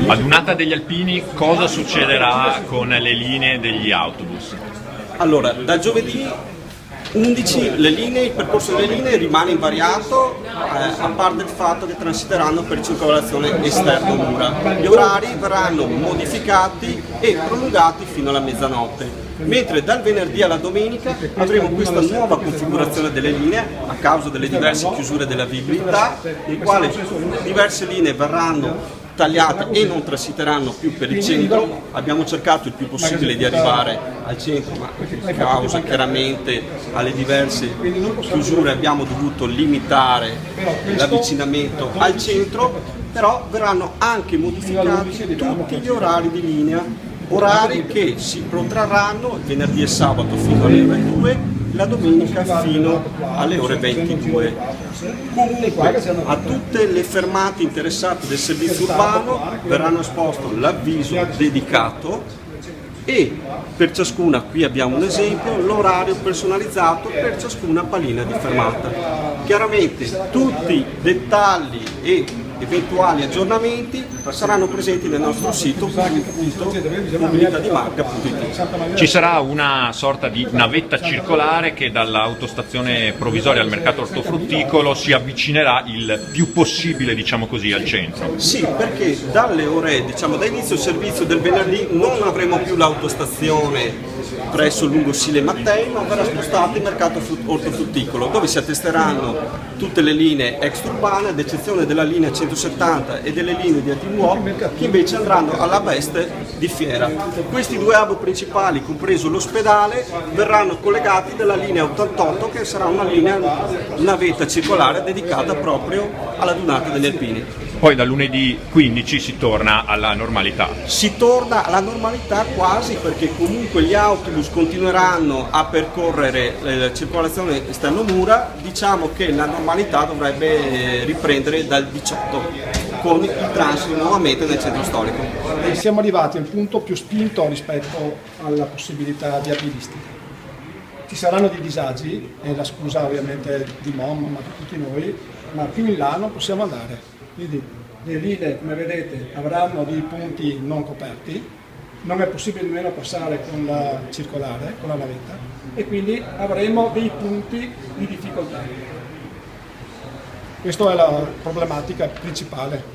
Adunata degli Alpini, cosa succederà con le linee degli autobus? Allora, da giovedì 11 il percorso delle linee rimane invariato, a parte il fatto che transiteranno per circolazione esterno mura. Gli orari verranno modificati e prolungati fino alla mezzanotte. Mentre dal venerdì alla domenica avremo questa nuova configurazione delle linee a causa delle diverse chiusure della viabilità, in quale diverse linee verranno tagliate e non transiteranno più per il centro. Abbiamo cercato il più possibile di arrivare al centro, ma a causa chiaramente alle diverse chiusure abbiamo dovuto limitare l'avvicinamento al centro, però verranno anche modificati tutti gli orari di linea, orari che si protrarranno il venerdì e sabato fino alle ore 2, la domenica fino alle ore 22. Comunque a tutte le fermate interessate del servizio urbano verranno esposto l'avviso dedicato e per ciascuna, qui abbiamo un esempio, l'orario personalizzato per ciascuna pallina di fermata. Chiaramente tutti i dettagli e eventuali aggiornamenti saranno presenti nel nostro sito www.mobilitadimarca.it. Ci sarà una sorta di navetta circolare che dall'autostazione provvisoria al mercato ortofrutticolo si avvicinerà il più possibile, diciamo così, al centro. Sì, perché dalle ore, da inizio servizio del venerdì non avremo più l'autostazione presso Lungosile Mattei, ma verrà spostato il mercato ortofrutticolo, dove si attesteranno tutte le linee extraurbane, ad eccezione della linea 170 e delle linee di ATV, che invece andranno alla veste di fiera. Questi due hub principali, compreso l'ospedale, verranno collegati dalla linea 88, che sarà una linea navetta circolare dedicata proprio alla Dunata degli Alpini. Poi da lunedì 15 si torna alla normalità. Si torna alla normalità quasi, perché comunque gli autobus continueranno a percorrere la circolazione esterno mura. Diciamo che la normalità dovrebbe riprendere dal 18 con il transito nuovamente nel centro storico. Siamo arrivati al punto più spinto rispetto alla possibilità di viabilistica. Ci saranno dei disagi, e la scusa ovviamente di MOM, ma di tutti noi, ma più in là non possiamo andare. Quindi le linee, come vedete, avranno dei punti non coperti, non è possibile nemmeno passare con la circolare, con la navetta, e quindi avremo dei punti di difficoltà. Questa è la problematica principale.